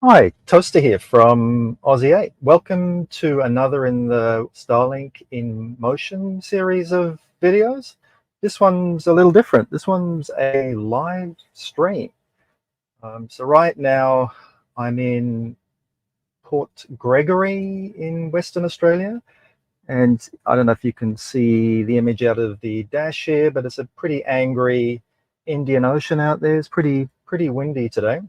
Hi, Toaster here from Aussie 8. Welcome to another in the Starlink in Motion series of videos. This one's a little different. This one's a live stream. So right now I'm in Port Gregory in Western Australia. And I don't know if you can see the image out of the dash here, but it's a pretty angry Indian Ocean out there. It's pretty windy today.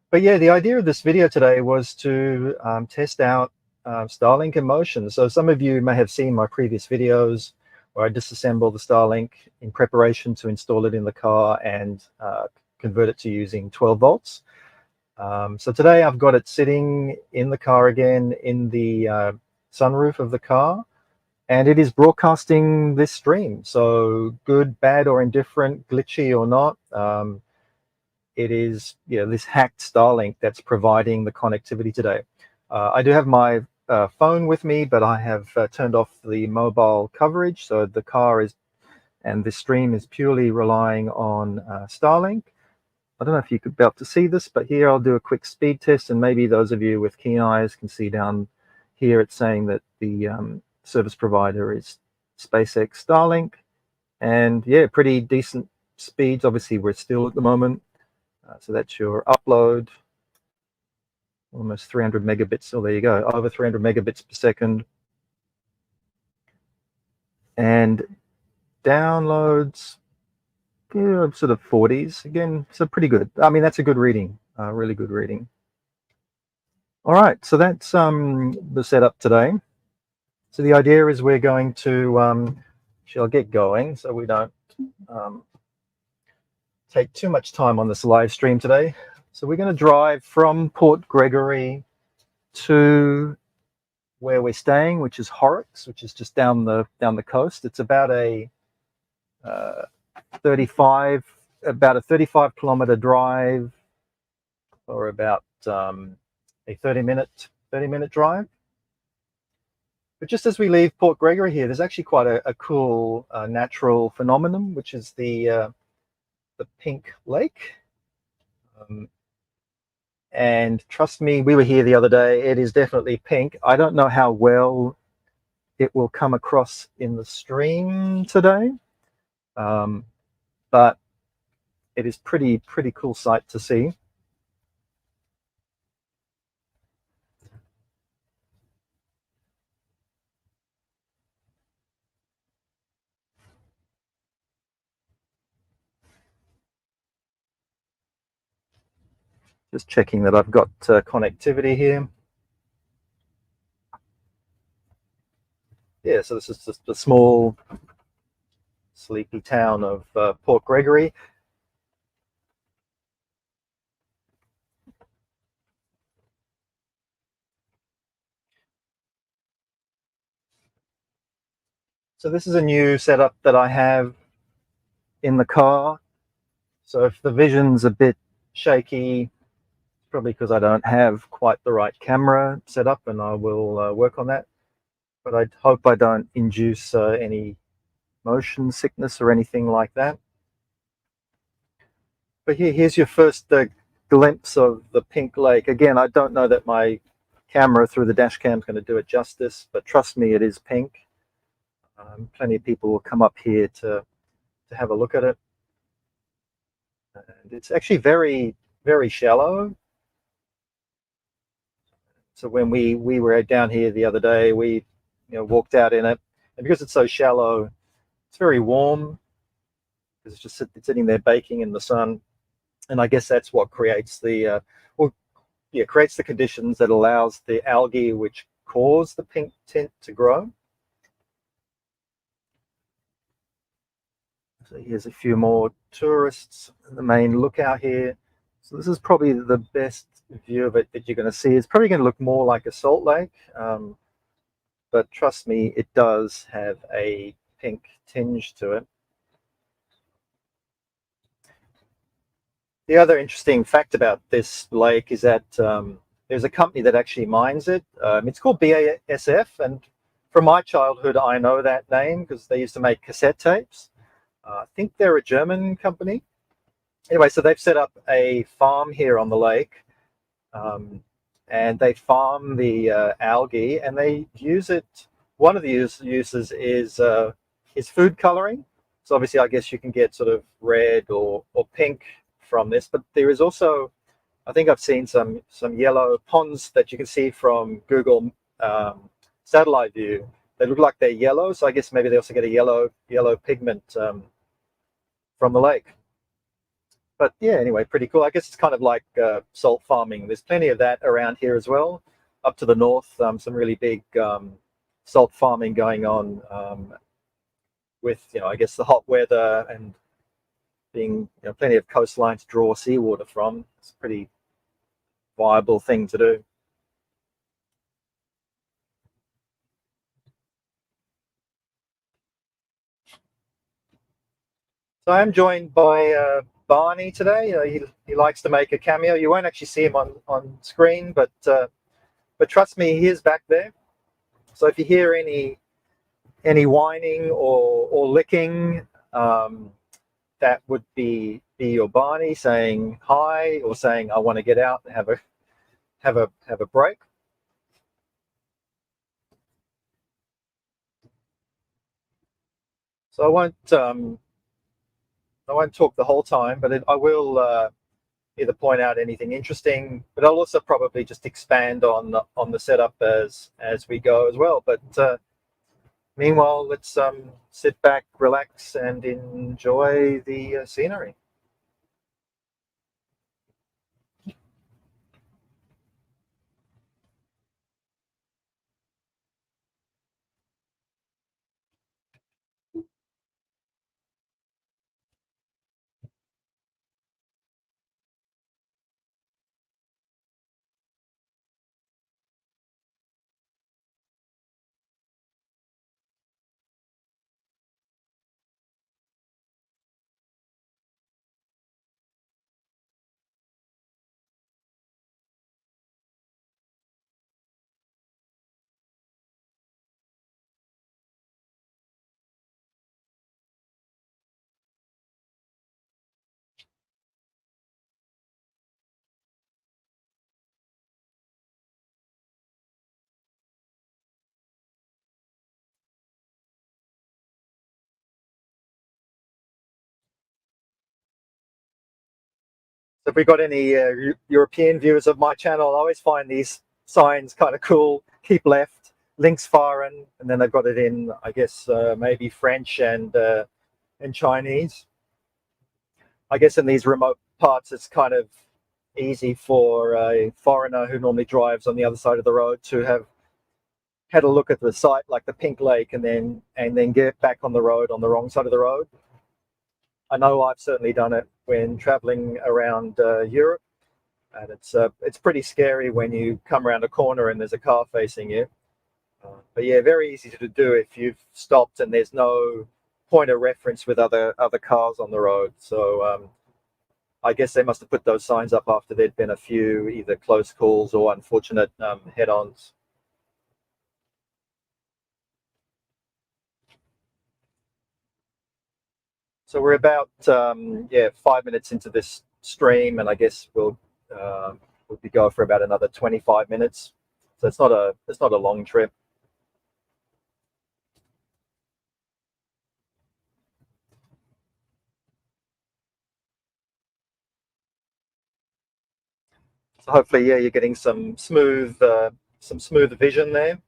But yeah, the idea of this video today was to test out Starlink in motion. So some of you may have seen my previous videos where I disassemble the Starlink in preparation to install it in the car and convert it to using 12 volts. So today I've got it sitting in the car again in the sunroof of the car, and it is broadcasting this stream. So good, bad, or indifferent, glitchy or not. It is this hacked Starlink that's providing the connectivity today. I do have my phone with me, but I have turned off the mobile coverage, so the car is, and the stream is purely relying on Starlink. I don't know if you could be able to see this, but here I'll do a quick speed test, and maybe those of you with keen eyes can see down here it's saying that the service provider is SpaceX Starlink, and yeah, pretty decent speeds. Obviously we're still at the moment. So that's your upload, almost 300 megabits. So there you go, over 300 megabits per second. And downloads, sort of 40s. Again, so pretty good. I mean, that's a good reading, really good reading. All right, so that's the setup today. So the idea is we're going to, I'll get going so we don't take too much time on this live stream today. So we're going to drive from Port Gregory to where we're staying, which is Horrocks, which is just down the coast. It's about a 35 kilometer drive, or about a 30-minute drive. But just as we leave Port Gregory here, there's actually quite a cool natural phenomenon, which is the pink lake. And trust me, we were here the other day. It is definitely pink. I don't know how well it will come across in the stream today, but it is pretty cool sight to see. Just checking that I've got connectivity here. Yeah, so this is just a small, sleepy town of Port Gregory. So this is a new setup that I have in the car. So if the vision's a bit shaky, probably because I don't have quite the right camera set up, and I will work on that. But I hope I don't induce any motion sickness or anything like that. But here's your first glimpse of the pink lake. Again, I don't know that my camera through the dash cam is going to do it justice, but trust me, it is pink. Plenty of people will come up here to have a look at it. And it's actually very shallow. So when we were down here the other day, we walked out in it, and because it's so shallow, it's very warm because it's just sitting there baking in the sun. And I guess that's what creates the creates the conditions that allows the algae which cause the pink tint to grow. So here's a few more tourists in the main lookout here. So this is probably the best view of it that you're going to see. It's probably going to look more like a salt lake, but trust me, it does have a pink tinge to it. The other interesting fact about this lake is that there's a company that actually mines it. It's called BASF, and from my childhood I know that name because they used to make cassette tapes. I think they're a German company. Anyway, so they've set up a farm here on the lake, and they farm the algae, and they use it. One of the uses is food coloring. So obviously, I guess you can get sort of red or pink from this, but there is also, I think I've seen some yellow ponds that you can see from Google satellite view. They look like they're yellow, so I guess maybe they also get a yellow pigment from the lake. But yeah, anyway, pretty cool. I guess it's kind of like salt farming. There's plenty of that around here as well. Up to the north, some really big salt farming going on with, I guess the hot weather and being plenty of coastline to draw seawater from. It's a pretty viable thing to do. So I'm joined by Barney today. He likes to make a cameo. You won't actually see him on screen, but trust me, he is back there. So if you hear any whining or licking, that would be your Barney saying hi or saying I want to get out and have a break. So I won't talk the whole time, but I will either point out anything interesting, but I'll also probably just expand on the setup as we go as well. But meanwhile, let's sit back, relax, and enjoy the scenery. So if we got any European viewers of my channel, I always find these signs kind of cool. Keep left, links foreign, and then they've got it in, I guess, maybe French and Chinese. I guess in these remote parts, it's kind of easy for a foreigner who normally drives on the other side of the road to have had a look at the site, like the Pink Lake, and then get back on the road on the wrong side of the road. I know I've certainly done it when traveling around Europe, and it's pretty scary when you come around a corner and there's a car facing you. But yeah, very easy to do if you've stopped and there's no point of reference with other cars on the road. So I guess they must have put those signs up after there'd been a few either close calls or unfortunate head-ons. So we're about 5 minutes into this stream, and I guess we'll be go for about another 25 minutes. So it's not a long trip. So hopefully, yeah, you're getting some smooth vision there,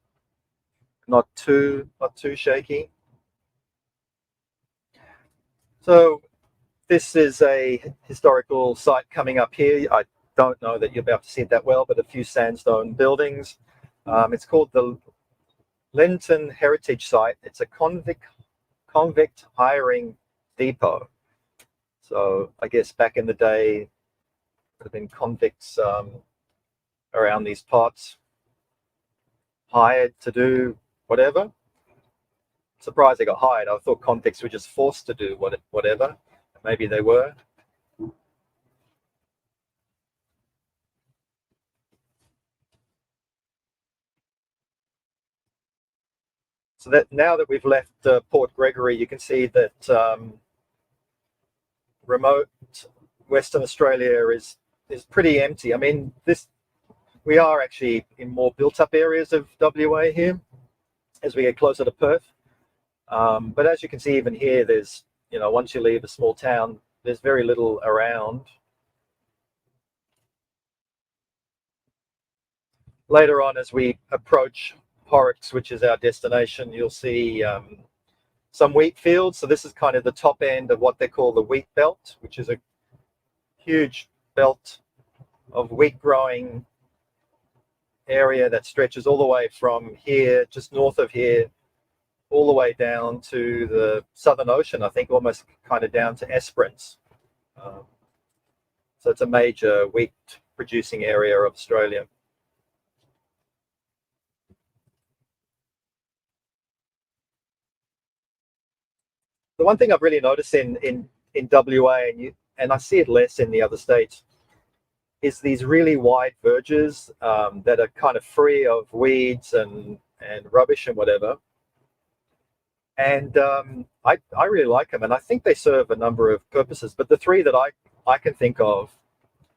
not too shaky. So this is a historical site coming up here. I don't know that you'll be able to see it that well, but a few sandstone buildings. It's called the Linton Heritage Site. It's a convict hiring depot. So I guess back in the day, there have been convicts around these parts hired to do whatever. Surprised they got hired. I thought convicts were just forced to do whatever. Maybe they were. So that now that we've left Port Gregory, you can see that remote Western Australia is pretty empty. I mean, We are actually in more built-up areas of WA here as we get closer to Perth. But as you can see, even here, there's, once you leave a small town, there's very little around. Later on, as we approach Horrocks, which is our destination, you'll see some wheat fields. So this is kind of the top end of what they call the wheat belt, which is a huge belt of wheat growing area that stretches all the way from here, just north of here, all the way down to the Southern Ocean, I think almost kind of down to Esperance. So it's a major wheat producing area of Australia. The one thing I've really noticed in WA, and I see it less in the other states, is these really wide verges that are kind of free of weeds and rubbish and whatever. And I really like them, and I think they serve a number of purposes. But the three that I can think of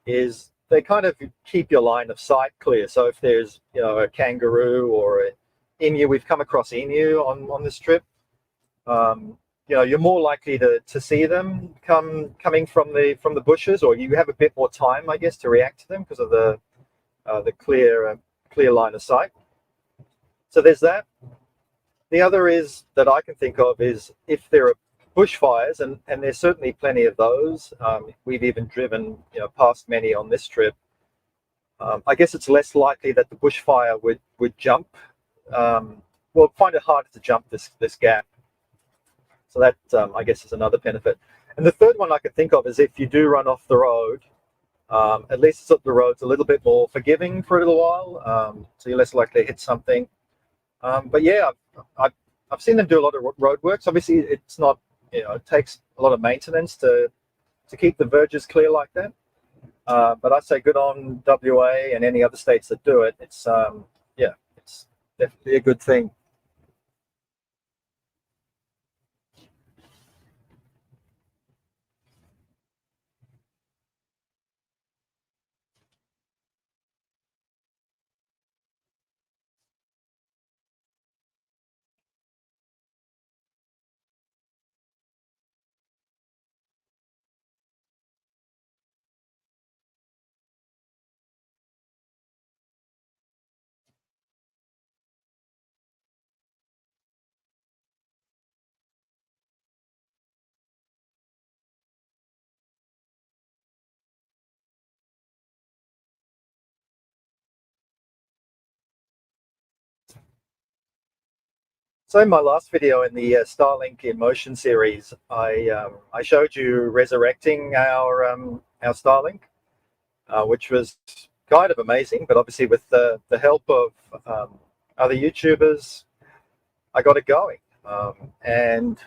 is they kind of keep your line of sight clear. So if there's a kangaroo or an emu, we've come across emu on this trip. You're more likely to see them coming from the bushes, or you have a bit more time, I guess, to react to them because of the clear line of sight. So there's that. The other is that I can think of is if there are bushfires, and there's certainly plenty of those. We've even driven past many on this trip. I guess it's less likely that the bushfire would jump. Find it harder to jump this gap. So that, I guess, is another benefit. And the third one I could think of is if you do run off the road, at least the road's a little bit more forgiving for a little while, so you're less likely to hit something. But yeah, I've seen them do a lot of road works. Obviously, it's not, it takes a lot of maintenance to keep the verges clear like that. But I'd say good on WA and any other states that do it. It's it's definitely a good thing. So in my last video in the Starlink in Motion series, I showed you resurrecting our Starlink, which was kind of amazing. But obviously, with the help of other YouTubers, I got it going. And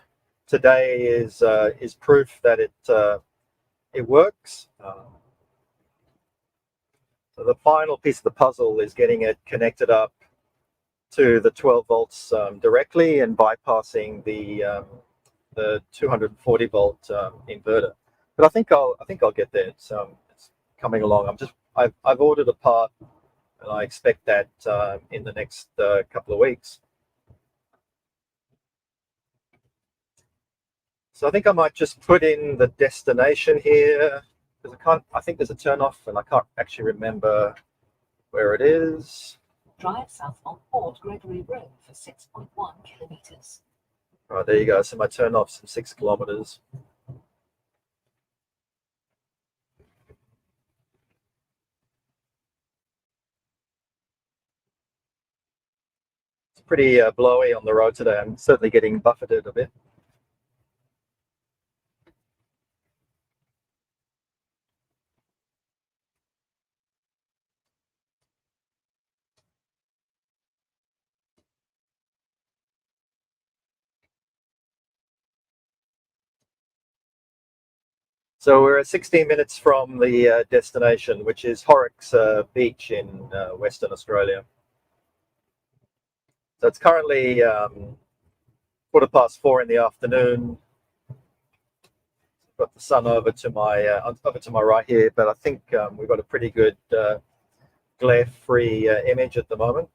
today is proof that it works. So the final piece of the puzzle is getting it connected up to the 12 volts directly and bypassing the 240 volt inverter. But I think I'll get there. It's coming along. I've ordered a part, and I expect that in the next couple of weeks. So I think I might just put in the destination here, because I think there's a turn off, and I can't actually remember where it is. Drive south on Port Gregory Road for 6.1 kilometers. Right, there you go. So my turn off's in 6 kilometers. It's pretty blowy on the road today. I'm certainly getting buffeted a bit. So we're at 16 minutes from the destination, which is Horrocks Beach in Western Australia. So it's currently 4:15 in the afternoon. Got the sun over to my right here, but I think we've got a pretty good glare-free image at the moment.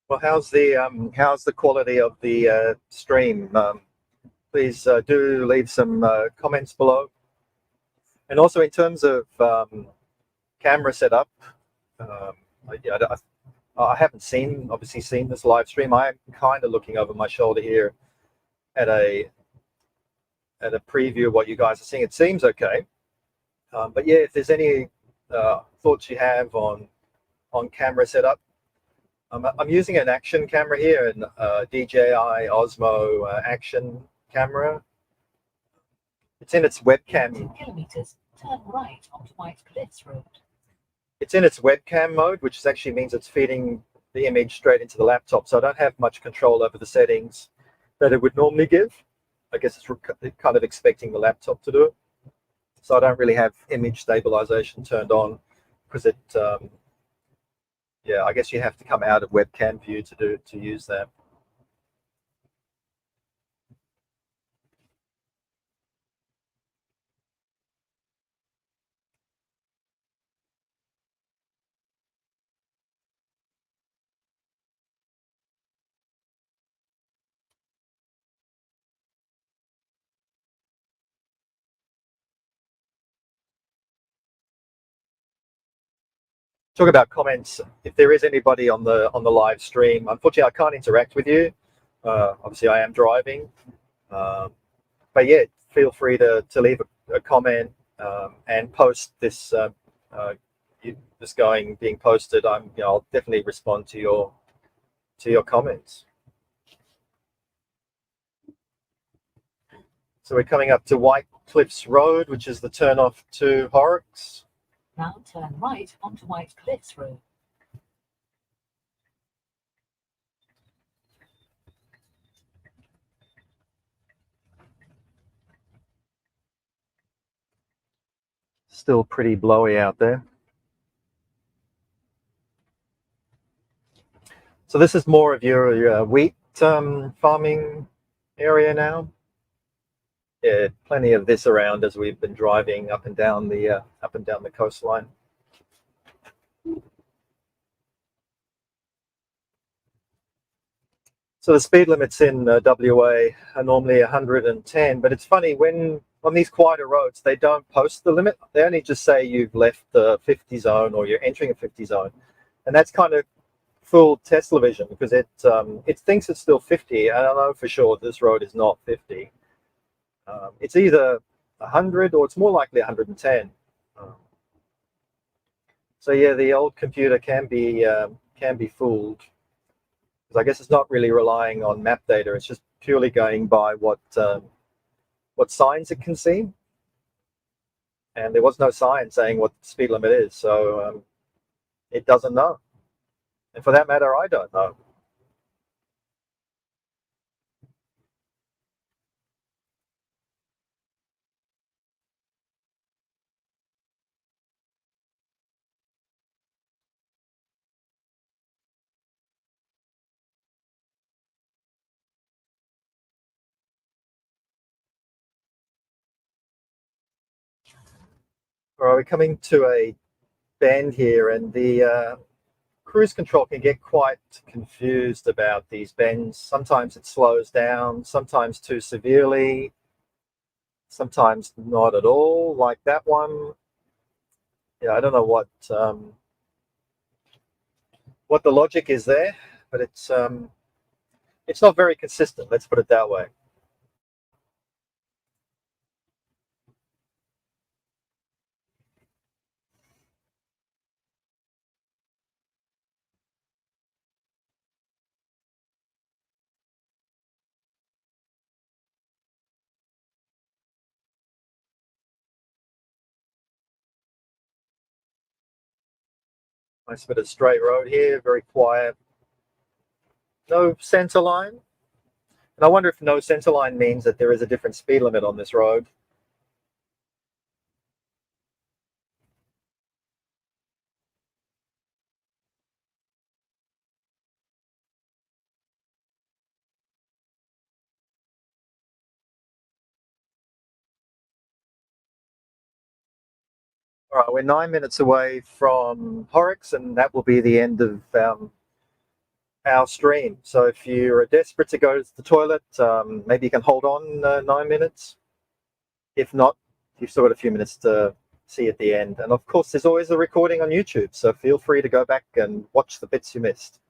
Well, how's the quality of the stream? Please do leave some comments below. And also in terms of camera setup, um, I haven't obviously seen this live stream. I'm kind of looking over my shoulder here at a preview of what you guys are seeing. It seems okay, but yeah, if there's any thoughts you have on camera setup, I'm using an action camera here, an DJI Osmo action camera. It's in its webcam. 2 kilometers, turn right onto White Cliffs Road. It's in its webcam mode, which actually means it's feeding the image straight into the laptop. So I don't have much control over the settings that it would normally give. I guess it's kind of expecting the laptop to do it. So I don't really have image stabilization turned on because it, yeah, I guess you have to come out of webcam view to use that. Talk about comments. If there is anybody on the live stream, unfortunately I can't interact with you. Obviously I am driving, but yeah, feel free to leave a comment and post this being posted. I'll definitely respond to your comments. So we're coming up to White Cliffs Road, which is the turn off to Horrocks. Now turn right onto White Cliffs Road. Still pretty blowy out there. So this is more of your wheat farming area now. Yeah, plenty of this around as we've been driving up and down the coastline. So the speed limits in WA are normally 110, but it's funny when on these quieter roads they don't post the limit. They only just say you've left the 50 zone or you're entering a 50 zone, and that's kind of full Tesla vision because it thinks it's still 50. I don't know for sure this road is not 50. It's either 100 or it's more likely 110. So yeah, the old computer can be fooled because I guess it's not really relying on map data. It's just purely going by what signs it can see, and there was no sign saying what the speed limit is, so it doesn't know. And for that matter, I don't know. All right, we're coming to a bend here, and the cruise control can get quite confused about these bends. Sometimes it slows down, sometimes too severely, sometimes not at all, like that one. Yeah, I don't know what the logic is there, but it's not very consistent. Let's put it that way. Nice bit of straight road here, very quiet. No centre line. And I wonder if no centre line means that there is a different speed limit on this road. All right, we're 9 minutes away from Horrocks, and that will be the end of our stream. So if you're desperate to go to the toilet, maybe you can hold on 9 minutes. If not, you've still got a few minutes to see at the end. And of course, there's always a recording on YouTube, so feel free to go back and watch the bits you missed.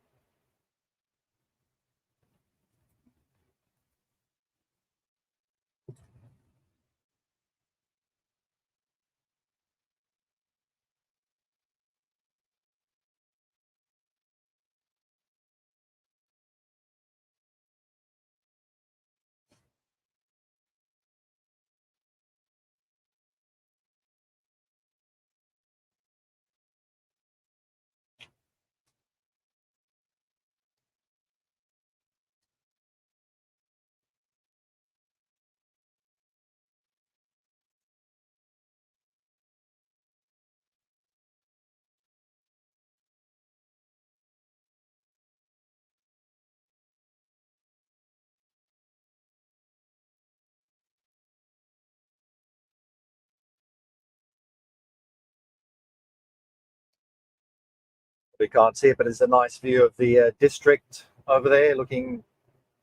We can't see it, but it's a nice view of the district over there, looking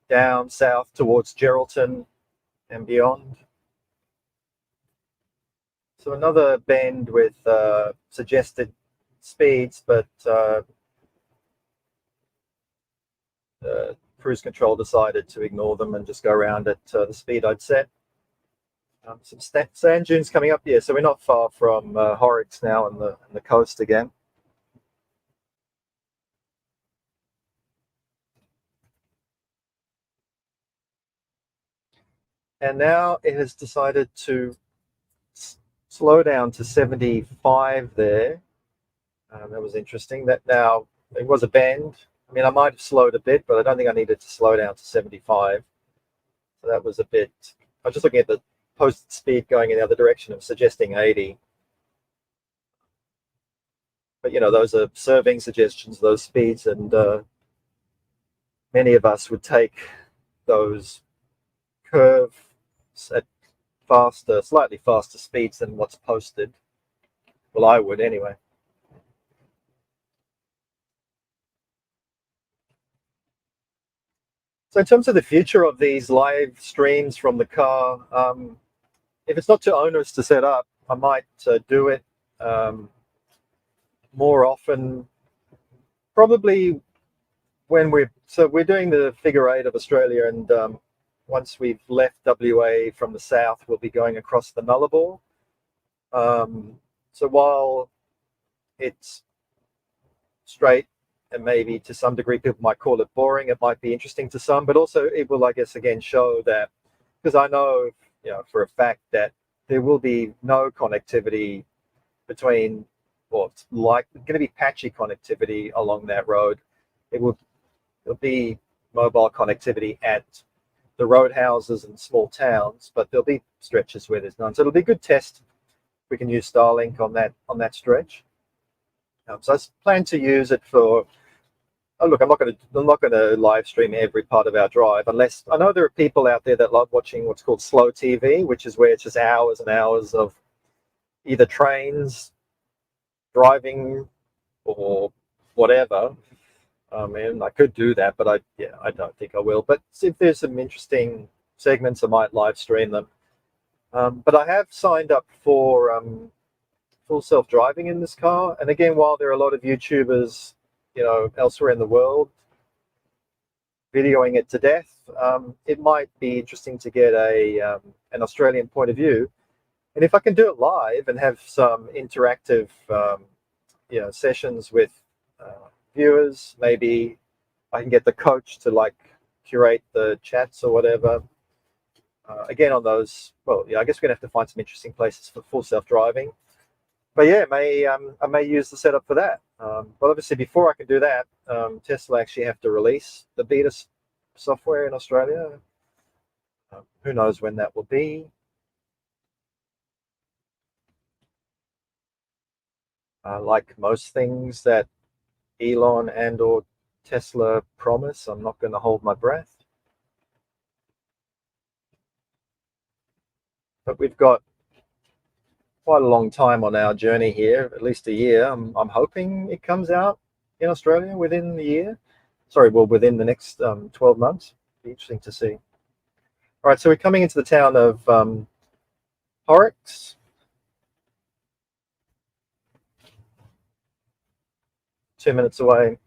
down south towards Geraldton and beyond. So another bend with suggested speeds, but cruise control decided to ignore them and just go around at the speed I'd set. Some sand dunes coming up here, so we're not far from Horrocks now on the coast again. And now it has decided to slow down to 75 there. That was interesting. That now it was a bend. I mean, I might have slowed a bit, but I don't think I needed to slow down to 75. So that was a bit. I was just looking at the posted speed going in the other direction of suggesting 80. But those are serving suggestions, those speeds, and many of us would take those curves at slightly faster speeds than what's posted. Well, I would anyway. So in terms of the future of these live streams from the car, if it's not too onerous to set up, I might do it more often. Probably when we're doing the figure 8 of Australia, and once we've left WA from the south, we'll be going across the Nullarbor. So while it's straight, and maybe to some degree people might call it boring, it might be interesting to some, but also it will, I guess, again show that, because I know for a fact that there will be no connectivity between, or it's like going to be patchy connectivity along that road. There'll be mobile connectivity at the roadhouses and small towns, but there'll be stretches where there's none. So it'll be a good test. We can use Starlink on that stretch. So I plan to use it for. Oh, look, I'm not going to live stream every part of our drive, unless I know there are people out there that love watching what's called slow TV, which is where it's just hours and hours of either trains, driving, or whatever. I mean, I could do that, but I don't think I will. But if there's some interesting segments, I might live stream them. But I have signed up for full self-driving in this car, and again, while there are a lot of YouTubers elsewhere in the world videoing it to death, it might be interesting to get an Australian point of view. And if I can do it live and have some interactive sessions with viewers, maybe I can get the coach to curate the chats or whatever. Again, on those, well, I guess we're gonna have to find some interesting places for full self-driving. But yeah, I may use the setup for that. But obviously, before I can do that, Tesla actually have to release the beta software in Australia. Who knows when that will be? Like most things that Elon and/or Tesla promise, I'm not going to hold my breath. But we've got quite a long time on our journey here, at least a year. I'm hoping it comes out in Australia within the year. Sorry, well, within the next 12 months. Be interesting to see. All right, so we're coming into the town of Horrocks. 2 minutes away.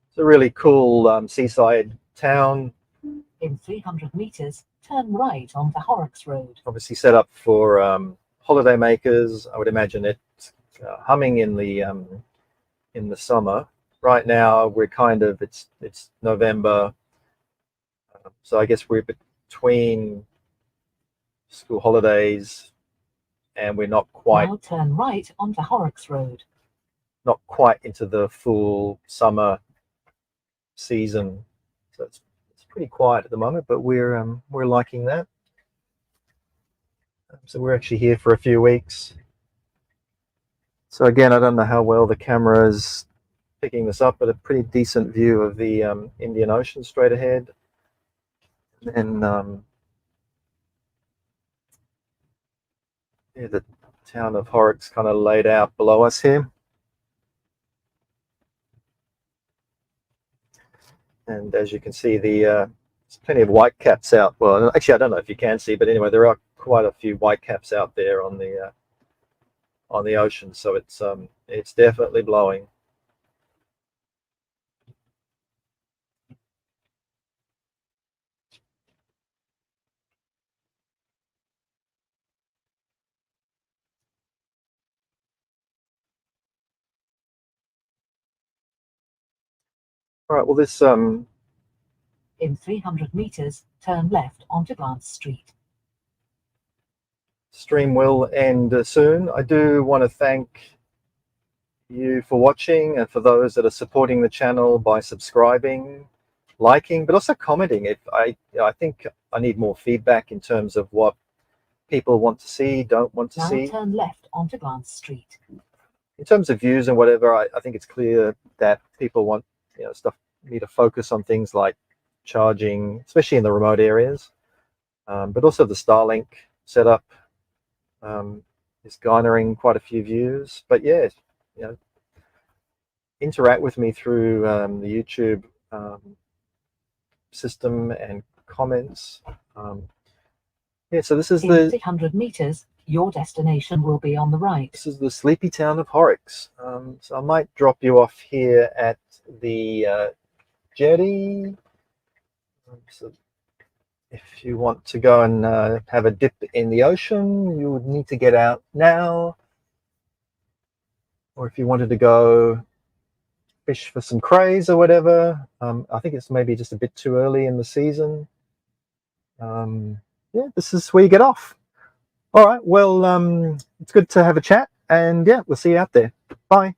It's a really cool seaside town. In 300 meters, turn right onto Horrocks Road. Obviously set up for holiday makers. I would imagine it's humming in the summer. Right now we're kind of it's November, so I guess we're between school holidays, and we're not quite. Now turn right onto Horrocks Road. Not quite into the full summer season, so it's pretty quiet at the moment. But we're liking that. So we're actually here for a few weeks. So again, I don't know how well the camera is picking this up, but a pretty decent view of the Indian Ocean straight ahead. And yeah, the town of Horrocks kind of laid out below us here. And as you can see, there's plenty of white caps out. Well, actually, I don't know if you can see, but anyway, there are quite a few white caps out there on the ocean. So it's definitely blowing. All right. Well, this In 300 meters, turn left onto Glance Street. stream will end soon. I do want to thank you for watching, and for those that are supporting the channel by subscribing, liking, but also commenting. If I think I need more feedback in terms of what people want to see, don't want to Now see. turn left onto Glance Street. In terms of views and whatever, I think it's clear that people want me to focus on things like charging, especially in the remote areas, but also the Starlink setup is garnering quite a few views. But yeah, interact with me through the YouTube system and comments. Yeah, so this is In 300 meters, your destination will be on the right. This is the sleepy town of Horrocks. So I might drop you off here at the jetty. So if you want to go and have a dip in the ocean, you would need to get out now. Or if you wanted to go fish for some crays or whatever, I think it's maybe just a bit too early in the season. Yeah, this is where you get off. All right, well, it's good to have a chat, and yeah, we'll see you out there. Bye.